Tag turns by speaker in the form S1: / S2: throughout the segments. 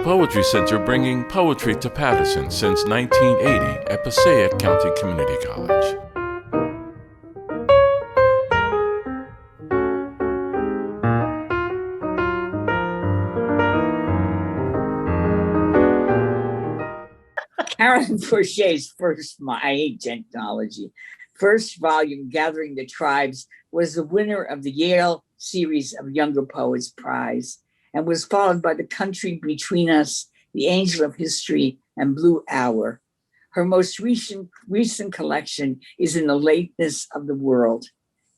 S1: Poetry Center, bringing poetry to Paterson since 1980 at Passaic County Community College.
S2: Carolyn Forché's I hate technology, first volume, Gathering the Tribes, was the winner of the Yale Series of Younger Poets Prize and was followed by The Country Between Us, The Angel of History, and Blue Hour. Her most recent collection is In the Lateness of the World.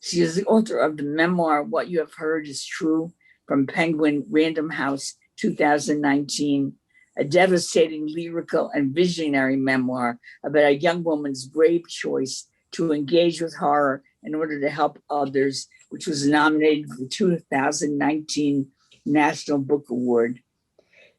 S2: She is the author of the memoir, What You Have Heard Is True, from Penguin Random House 2019, a devastating lyrical and visionary memoir about a young woman's brave choice to engage with horror in order to help others, which was nominated for the 2019 National Book Award.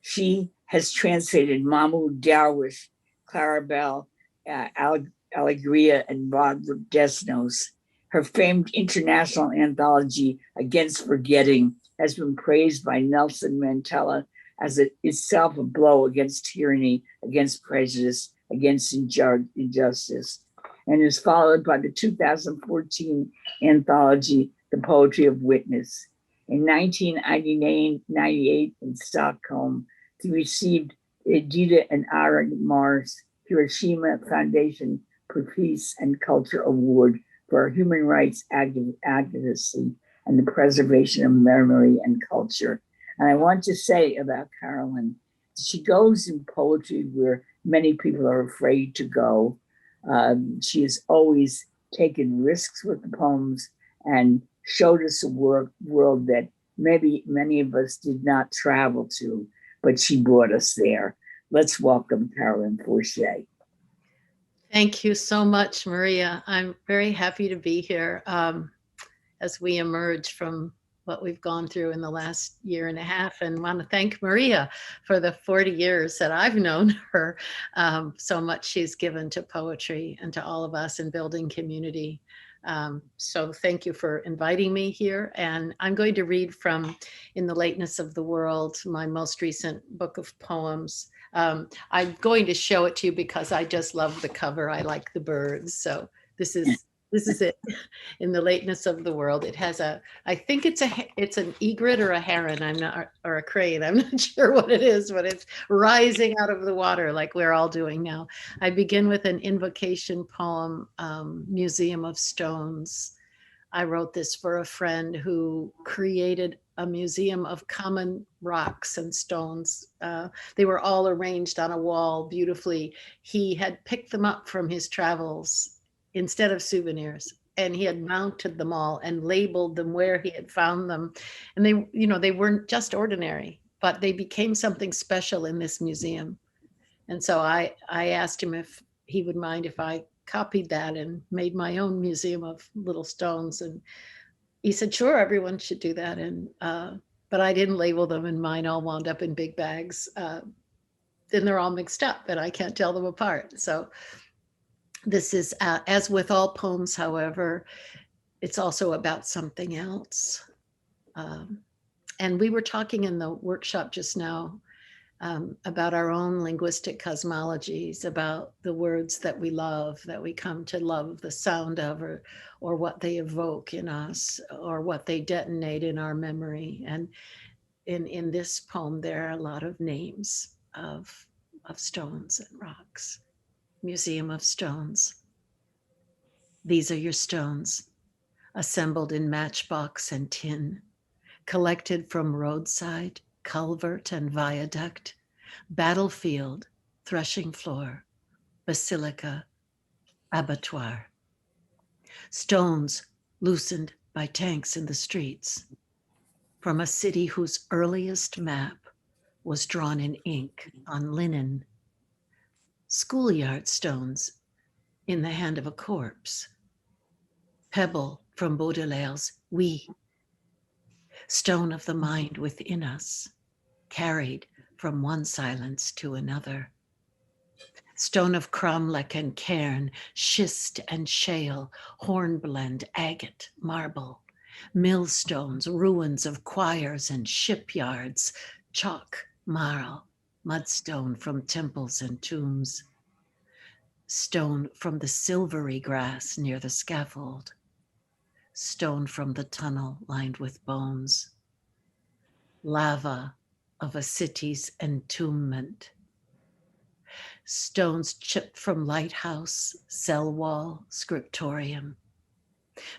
S2: She has translated Mahmoud Darwish, Clarabelle Alegria, and Roderick Desnos. Her famed international anthology, Against Forgetting, has been praised by Nelson Mandela as itself a blow against tyranny, against prejudice, against injustice, and is followed by the 2014 anthology, The Poetry of Witness. In 1998 in Stockholm, she received Edita and Ira Mars Hiroshima Foundation for Peace and Culture Award for her human rights advocacy and the preservation of memory and culture. And I want to say about Carolyn, she goes in poetry where many people are afraid to go. She has always taken risks with the poems and showed us a world that maybe many of us did not travel to, but she brought us there. Let's welcome Carolyn Forché.
S3: Thank you so much, Maria. I'm very happy to be here as we emerge from what we've gone through in the last year and a half, and want to thank Maria for the 40 years that I've known her. So much she's given to poetry and to all of us in building community. So thank you for inviting me here. And I'm going to read from In the Lateness of the World, my most recent book of poems. I'm going to show it to you because I just love the cover. I like the birds. So this is it. In the Lateness of the World. It has I think it's an egret or a heron, or a crane. I'm not sure what it is, but it's rising out of the water like we're all doing now. I begin with an invocation poem, Museum of Stones. I wrote this for a friend who created a museum of common rocks and stones. They were all arranged on a wall beautifully. He had picked them up from his travels instead of souvenirs, and he had mounted them all and labeled them where he had found them. And they weren't just ordinary, but they became something special in this museum. And so I asked him if he would mind if I copied that and made my own museum of little stones. And he said, sure, everyone should do that. And but I didn't label them, and mine all wound up in big bags. Then they're all mixed up and I can't tell them apart. So this is, as with all poems, however, it's also about something else. And we were talking in the workshop just now about our own linguistic cosmologies, about the words that we love, that we come to love the sound of, or what they evoke in us, or what they detonate in our memory. And in this poem, there are a lot of names of stones and rocks. Museum of Stones. These are your stones, assembled in matchbox and tin, collected from roadside, culvert and viaduct, battlefield, threshing floor, basilica, abattoir. Stones loosened by tanks in the streets, from a city whose earliest map was drawn in ink on linen. Schoolyard stones in the hand of a corpse. Pebble from Baudelaire's Oui. Stone of the mind within us, carried from one silence to another. Stone of cromlech and cairn, schist and shale, hornblende, agate, marble. Millstones, ruins of choirs and shipyards, chalk, marl, mudstone from temples and tombs, stone from the silvery grass near the scaffold, stone from the tunnel lined with bones, lava of a city's entombment, stones chipped from lighthouse, cell wall, scriptorium,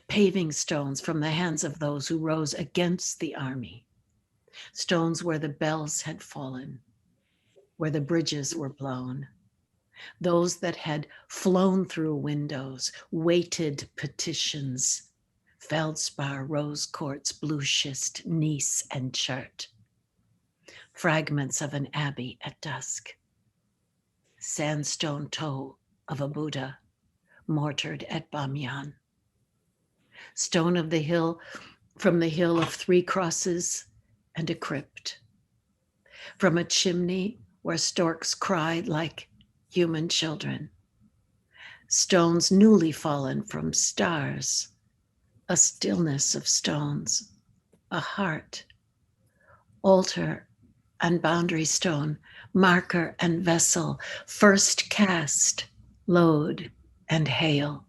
S3: paving stones from the hands of those who rose against the army, stones where the bells had fallen, where the bridges were blown, those that had flown through windows, weighted petitions, feldspar, rose quartz, blue schist, Nice, and Chert, fragments of an abbey at dusk, sandstone toe of a Buddha, mortared at Bamyan, stone of the hill, from the hill of 3 crosses and a crypt, from a chimney where storks cried like human children, stones newly fallen from stars, a stillness of stones, a heart, altar and boundary stone, marker and vessel, first cast, load and hail,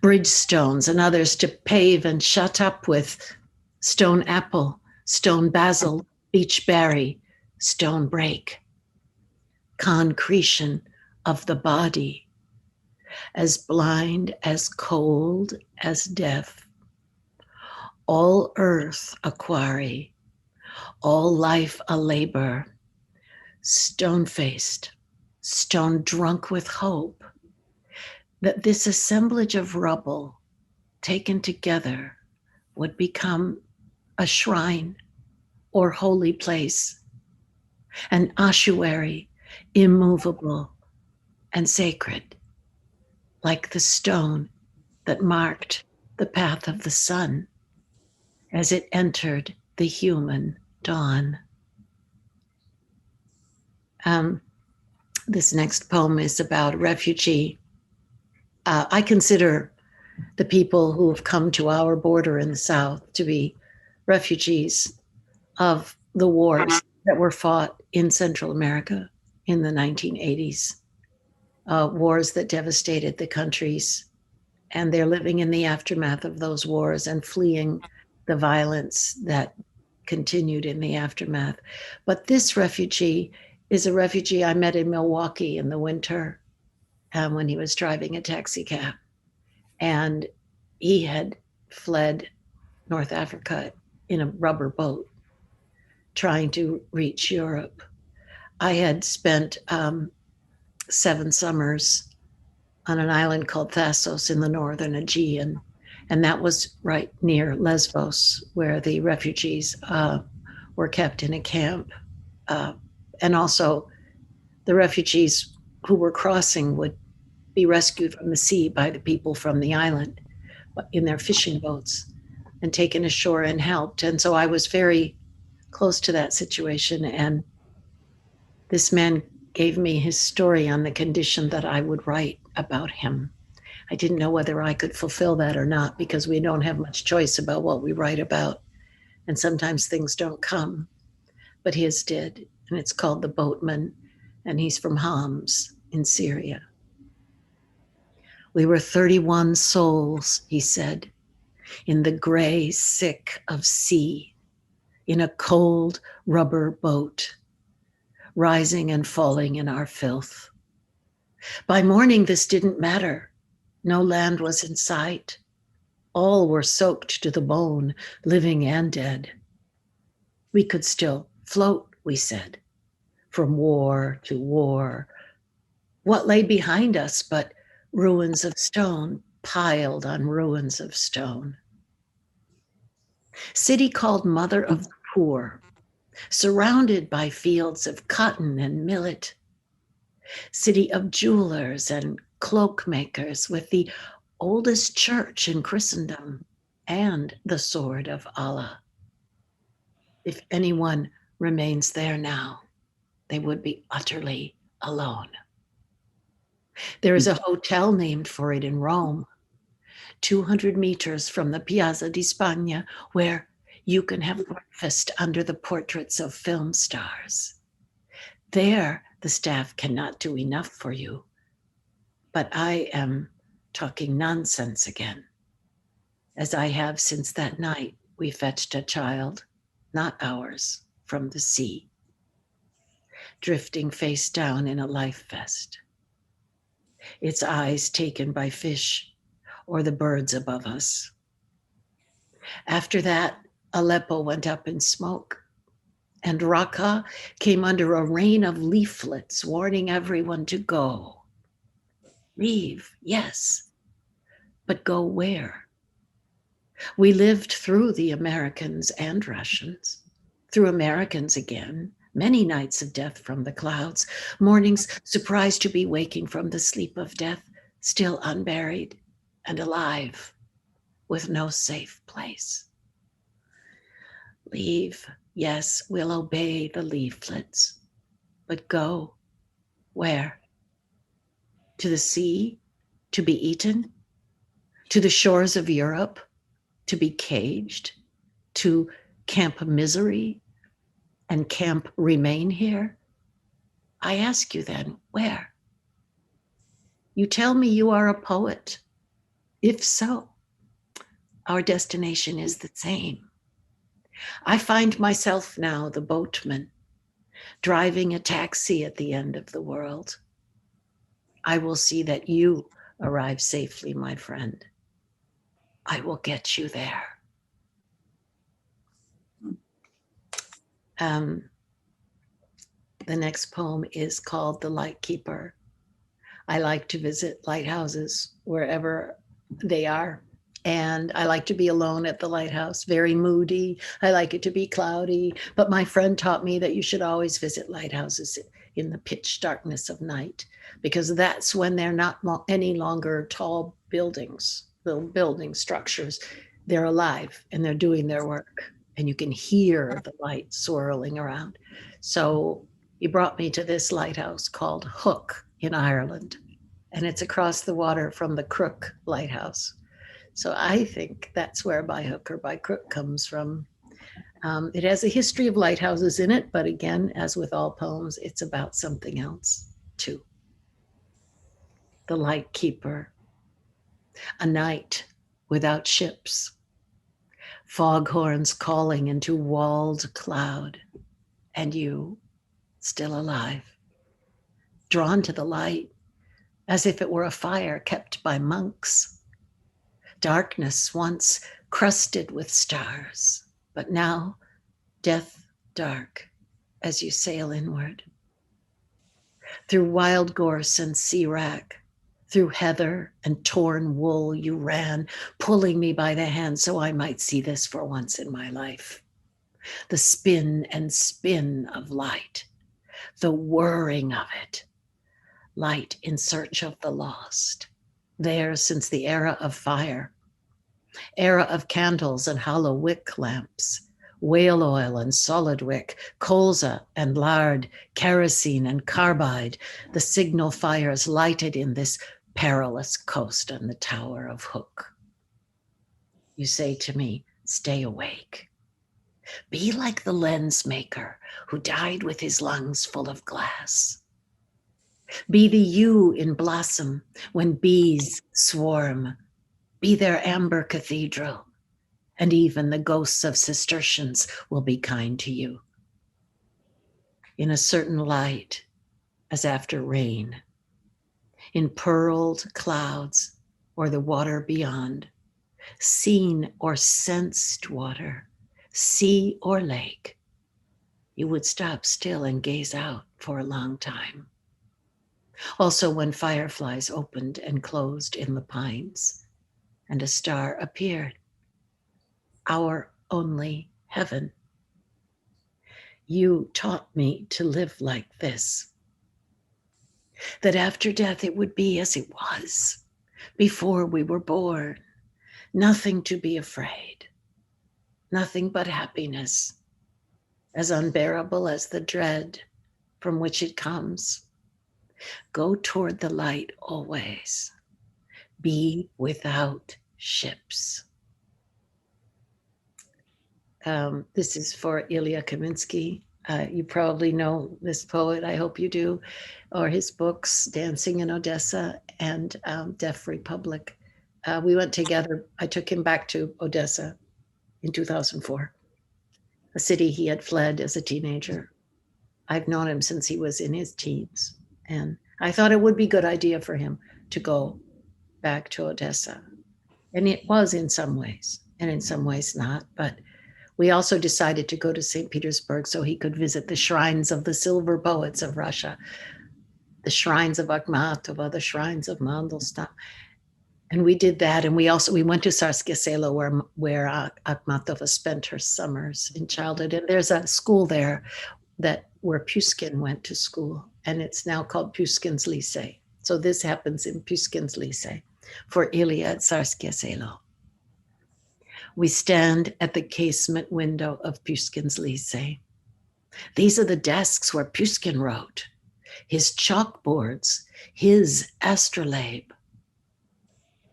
S3: bridge stones and others to pave and shut up with, stone apple, stone basil, beech berry, stone break, concretion of the body, as blind, as cold, as deaf, all earth a quarry, all life a labor, stone-faced, stone drunk with hope, that this assemblage of rubble taken together would become a shrine or holy place, an ossuary, immovable and sacred, like the stone that marked the path of the sun as it entered the human dawn. This next poem is about a refugee. I consider the people who have come to our border in the South to be refugees of the wars that were fought in Central America in the 1980s, wars that devastated the countries, and they're living in the aftermath of those wars and fleeing the violence that continued in the aftermath. But this refugee is a refugee I met in Milwaukee in the winter when he was driving a taxi cab. And he had fled North Africa in a rubber boat trying to reach Europe. I had spent 7 summers on an island called Thasos in the northern Aegean, and that was right near Lesbos, where the refugees were kept in a camp. And also the refugees who were crossing would be rescued from the sea by the people from the island in their fishing boats and taken ashore and helped. And so I was very close to that situation. And this man gave me his story on the condition that I would write about him. I didn't know whether I could fulfill that or not, because we don't have much choice about what we write about. And sometimes things don't come, but his did. And it's called The Boatman, and he's from Homs in Syria. We were 31 souls, he said, in the gray sick of sea, in a cold rubber boat, rising and falling in our filth. By morning, this didn't matter. No land was in sight. All were soaked to the bone, living and dead. We could still float, we said, from war to war. What lay behind us but ruins of stone piled on ruins of stone? City called mother of the poor, surrounded by fields of cotton and millet. City of jewelers and cloak makers, with the oldest church in Christendom and the sword of Allah. If anyone remains there now, they would be utterly alone. There is a hotel named for it in Rome, 200 meters from the Piazza di Spagna, where you can have breakfast under the portraits of film stars. There, the staff cannot do enough for you. But I am talking nonsense again, as I have since that night we fetched a child, not ours, from the sea, drifting face down in a life vest, its eyes taken by fish or the birds above us. After that, Aleppo went up in smoke, and Raqqa came under a rain of leaflets warning everyone to go. Leave, yes, but go where? We lived through the Americans and Russians, through Americans again, many nights of death from the clouds, mornings surprised to be waking from the sleep of death, still unburied and alive, with no safe place. Leave, yes, we'll obey the leaflets, but go where? To the sea, to be eaten? To the shores of Europe, to be caged? To Camp Misery and Camp Remain Here? I ask you then, where? You tell me you are a poet. If so, our destination is the same. I find myself now the boatman, driving a taxi at the end of the world. I will see that you arrive safely, my friend. I will get you there. The next poem is called The Lightkeeper. I like to visit lighthouses wherever they are. And I like to be alone at the lighthouse, very moody. I like it to be cloudy. But my friend taught me that you should always visit lighthouses in the pitch darkness of night, because that's when they're not any longer tall buildings, little building structures. They're alive and they're doing their work. And you can hear the light swirling around. So he brought me to this lighthouse called Hook in Ireland. And it's across the water from the Crook Lighthouse. So I think that's where By Hook or By Crook comes from. It has a history of lighthouses in it, but again, as with all poems, it's about something else too. The Lightkeeper. A night without ships. Foghorns calling into walled cloud. And you, still alive, drawn to the light, as if it were a fire kept by monks. Darkness once crusted with stars, but now death dark as you sail inward. Through wild gorse and sea wrack, through heather and torn wool you ran, pulling me by the hand so I might see this for once in my life. The spin and spin of light, the whirring of it. Light in search of the lost. There since the era of fire, era of candles and hollow wick lamps, whale oil and solid wick, colza and lard, kerosene and carbide, the signal fires lighted in this perilous coast on the Tower of Hook. You say to me, stay awake. Be like the lens maker who died with his lungs full of glass. Be the yew in blossom when bees swarm. Be their amber cathedral, and even the ghosts of Cistercians will be kind to you. In a certain light, as after rain, in pearled clouds or the water beyond, seen or sensed water, sea or lake, you would stop still and gaze out for a long time. Also when fireflies opened and closed in the pines, and a star appeared, our only heaven. You taught me to live like this, that after death it would be as it was before we were born, nothing to be afraid, nothing but happiness, as unbearable as the dread from which it comes. Go toward the light always. Be without ships. This is for Ilya Kaminsky. You probably know this poet, I hope you do, or his books, Dancing in Odessa and Deaf Republic. We went together. I took him back to Odessa in 2004, a city he had fled as a teenager. I've known him since he was in his teens. And I thought it would be a good idea for him to go back to Odessa. And it was in some ways, and in some ways not. But we also decided to go to St. Petersburg so he could visit the shrines of the silver poets of Russia, the shrines of Akhmatova, the shrines of Mandelstam. And we did that. And we went to Tsarsky Selo where Akhmatova spent her summers in childhood. And there's a school there where Pushkin went to school. And it's now called Pushkin's Lycée. So this happens in Pushkin's Lycée for Ilya at Tsarsky Selo. We stand at the casement window of Pushkin's Lycée. These are the desks where Pushkin wrote, his chalkboards, his astrolabe.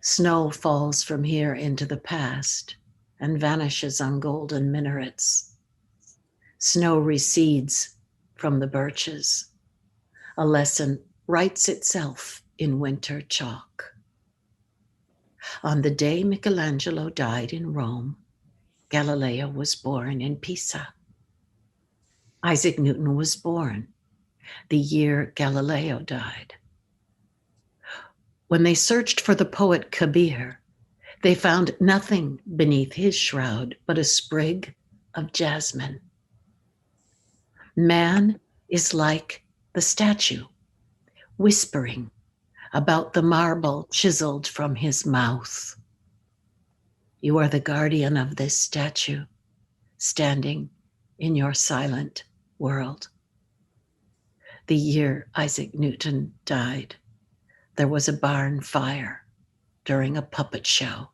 S3: Snow falls from here into the past and vanishes on golden minarets. Snow recedes from the birches. A lesson writes itself in winter chalk. On the day Michelangelo died in Rome, Galileo was born in Pisa. Isaac Newton was born the year Galileo died. When they searched for the poet Kabir, they found nothing beneath his shroud but a sprig of jasmine. Man is like the statue, whispering about the marble chiseled from his mouth. You are the guardian of this statue, standing in your silent world. The year Isaac Newton died, there was a barn fire during a puppet show.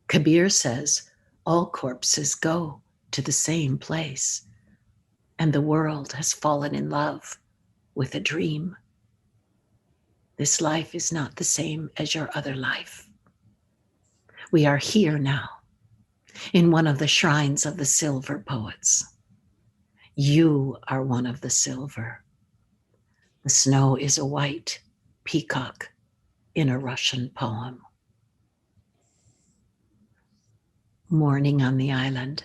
S3: Kabir says all corpses go to the same place, and the world has fallen in love with a dream. This life is not the same as your other life. We are here now in one of the shrines of the silver poets. You are one of the silver. The snow is a white peacock in a Russian poem. Morning on the island.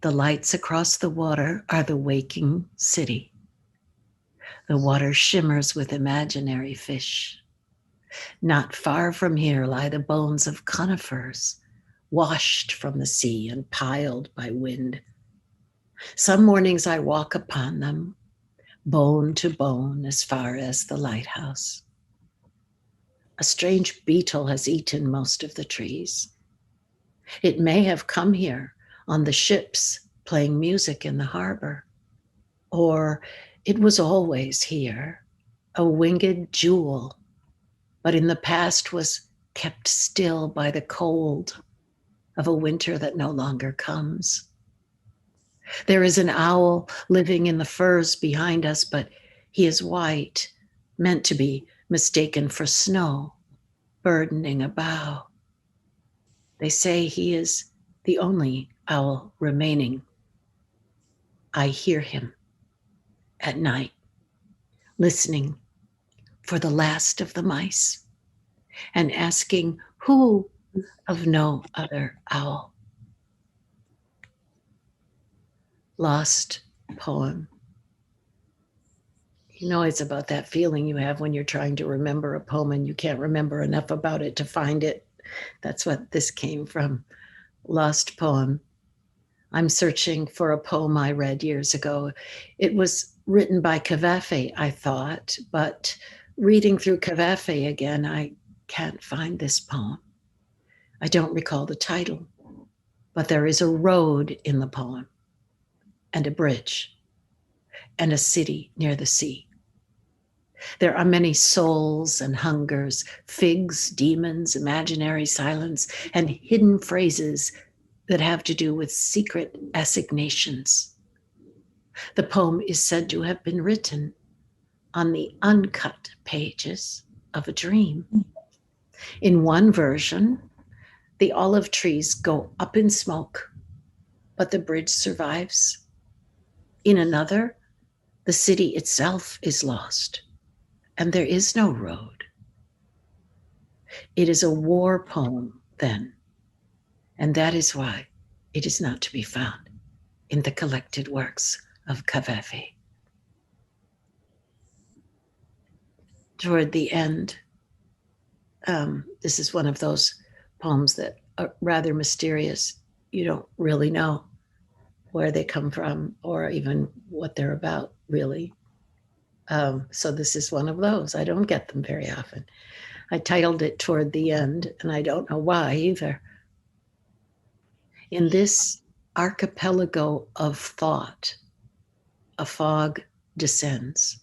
S3: The lights across the water are the waking city. The water shimmers with imaginary fish. Not far from here lie the bones of conifers, washed from the sea and piled by wind. Some mornings I walk upon them, bone to bone, as far as the lighthouse. A strange beetle has eaten most of the trees. It may have come here on the ships playing music in the harbor, or it was always here, a winged jewel, but in the past was kept still by the cold of a winter that no longer comes. There is an owl living in the firs behind us, but he is white, meant to be mistaken for snow, burdening a bough. They say he is the only owl remaining. I hear him at night, listening for the last of the mice and asking who of no other owl. Lost poem. You know, it's about that feeling you have when you're trying to remember a poem and you can't remember enough about it to find it. That's what this came from. Lost poem. I'm searching for a poem I read years ago. It was written by Cavafy, I thought, but reading through Cavafy again, I can't find this poem. I don't recall the title, but there is a road in the poem, and a bridge, and a city near the sea. There are many souls and hungers, figs, demons, imaginary silence, and hidden phrases that have to do with secret assignations. The poem is said to have been written on the uncut pages of a dream. In one version, the olive trees go up in smoke.
S4: but the bridge survives. In another, the city itself is lost, and there is no road. It is a war poem, then, and that is why it is not to be found in the collected works of Cavafy. Toward the end, this is one of those poems that are rather mysterious. You don't really know where they come from or even what they're about, really. So this is one of those. I don't get them very often. I titled it Toward the End, and I don't know why either. In this archipelago of thought, a fog descends,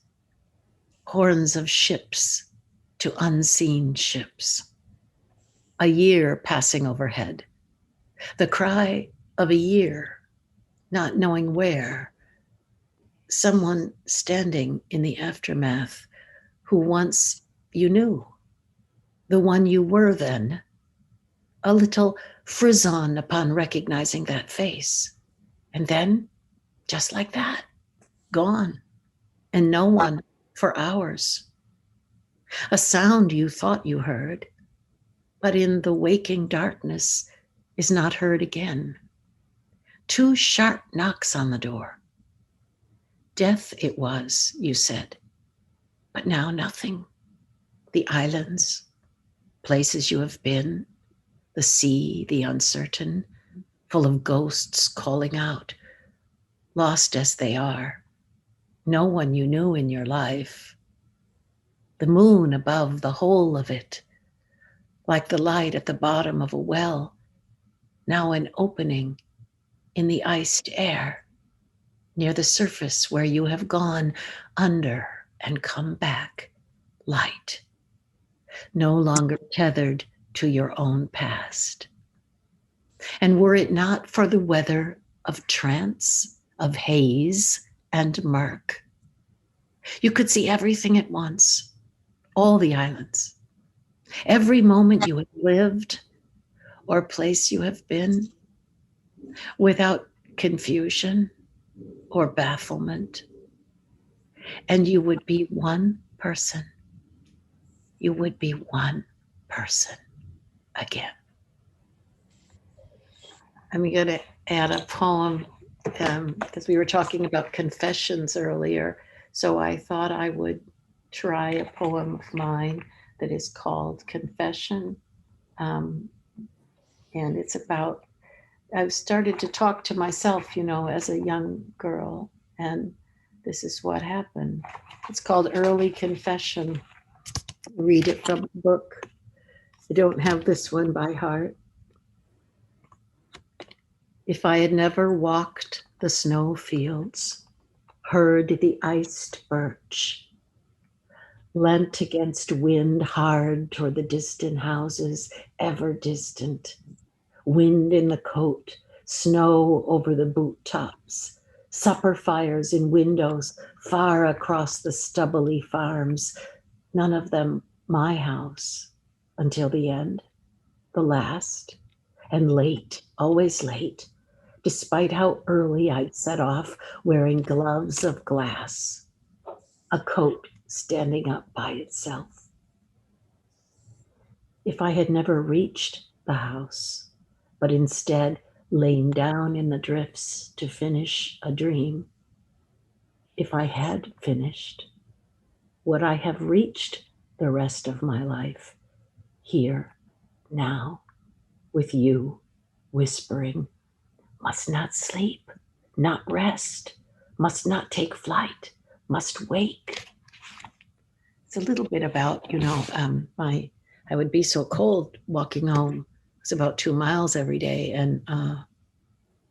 S4: horns of ships to unseen ships, a year passing overhead, the cry of a year, not knowing where, someone standing in the aftermath who once you knew, the one you were then, a little frisson upon recognizing that face. And then, just like that, gone, and no one for hours. A sound you thought you heard, but in the waking darkness is not heard again. 2 sharp knocks on the door. Death it was, you said, but now nothing. The islands, places you have been, the sea, the uncertain, full of ghosts calling out, lost as they are. No one you knew in your life. The moon above the whole of it, like the light at the bottom of a well, now an opening in the iced air, near the surface where you have gone under and come back, light, no longer tethered to your own past. And were it not for the weather of trance, of haze and murk, you could see everything at once, all the islands, every moment you have lived or place you have been, without confusion or bafflement. And you would be one person. You would be one person again. I'm going to add a poem because we were talking about confessions earlier. So I thought I would try a poem of mine that is called Confession. And it's about, I've started to talk to myself, as a young girl, and this is what happened. It's called Early Confession. Read it from the book. I don't have this one by heart. If I had never walked the snow fields, heard the iced birch, leant against wind hard toward the distant houses, ever distant, wind in the coat, snow over the boot tops, supper fires in windows far across the stubbly farms, none of them my house until the end, the last, and late, always late, despite how early I'd set off wearing gloves of glass, a coat standing up by itself. If I had never reached the house, but instead lain down in the drifts to finish a dream, if I had finished, would I have reached the rest of my life here, now, with you, whispering, must not sleep, not rest, must not take flight, must wake. It's a little bit about, I would be so cold walking home. It's about 2 miles every day. And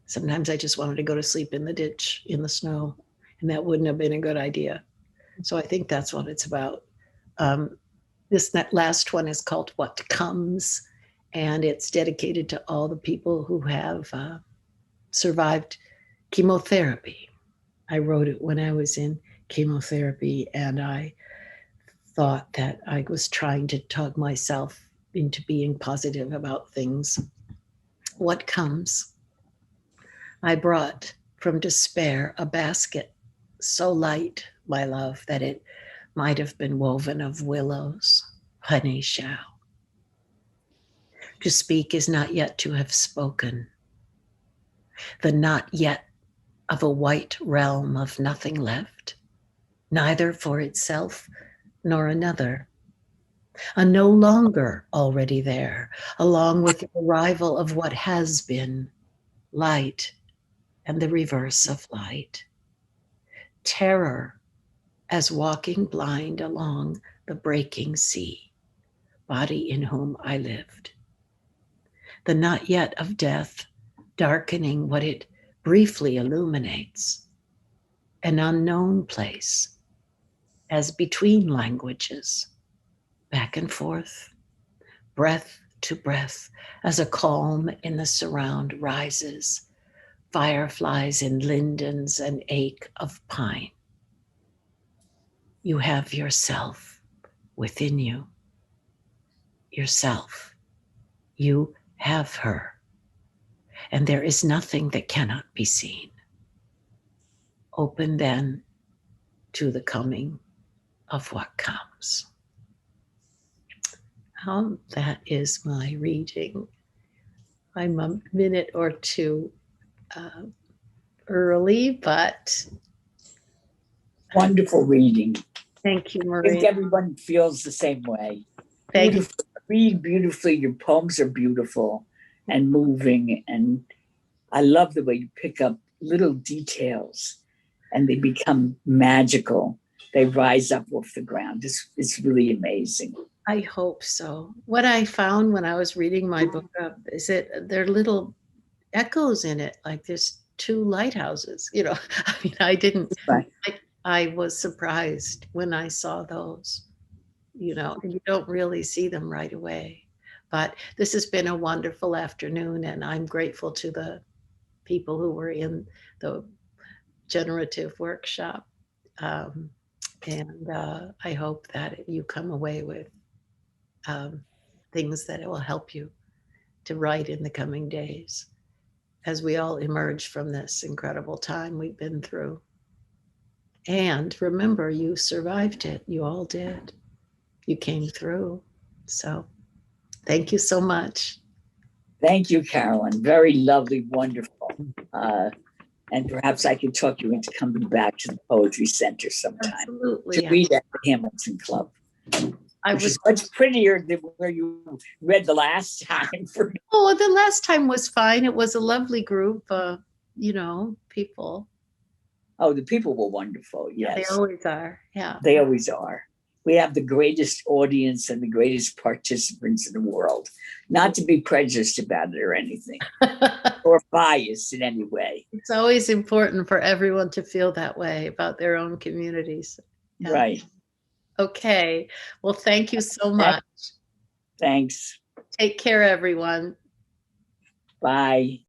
S4: sometimes I just wanted to go to sleep in the ditch in the snow, and that wouldn't have been a good idea. So I think that's what it's about. That last one is called What Comes, and it's dedicated to all the people who have survived chemotherapy. I wrote it when I was in chemotherapy, and I thought that I was trying to talk myself into being positive about things. What comes? I brought from despair a basket so light, my love, that it might have been woven of willows, honey shall. To speak is not yet to have spoken. The not yet of a white realm of nothing left, neither for itself nor another. A no longer already there, along with the arrival of what has been, light and the reverse of light. Terror as walking blind along the breaking sea, body in whom I lived. The not yet of death, darkening what it briefly illuminates, an unknown place, as between languages, back and forth, breath to breath, as a calm in the surround rises, fireflies in lindens and ache of pine. You have yourself within you. Yourself. You have her. And there is nothing that cannot be seen. Open then to the coming of what comes. That is my reading. I'm a minute or two early, but
S2: Wonderful reading.
S4: thank you,
S2: I think
S4: Maria.
S2: everyone feels the same way.
S4: Thank you.
S2: Read beautifully. Your poems are beautiful and moving. And I love the way you pick up little details and they become magical. They rise up off the ground. It's really amazing.
S4: I hope so. What I found when I was reading my book up is that there are little echoes in it, like there's two lighthouses, you know. I mean,
S2: Right.
S4: I was surprised when I saw those, you know, and you don't really see them right away. But this has been a wonderful afternoon, and I'm grateful to the people who were in the generative workshop. And I hope that you come away with things that will help you to write in the coming days as we all emerge from this incredible time we've been through. And remember, you survived it. You all did. You came through. So thank you so much.
S2: Thank you, Carolyn. Very lovely, wonderful. And perhaps I can talk you into coming back to the Poetry Center sometime.
S4: Absolutely.
S2: To read at the Hamilton Club.
S4: Which
S2: is much prettier than where you read the last time.
S4: Oh, the last time was fine. It was a lovely group, you know, people.
S2: Oh, the people were wonderful. Yes.
S4: They always are. Yeah.
S2: They always are. We have the greatest audience and the greatest participants in the world. Not to be prejudiced about it or anything, or biased in any way.
S4: It's always important for everyone to feel that way about their own communities.
S2: Yeah. Right.
S4: Okay. Well, thank you so much.
S2: Thanks.
S4: Take care, everyone.
S2: Bye.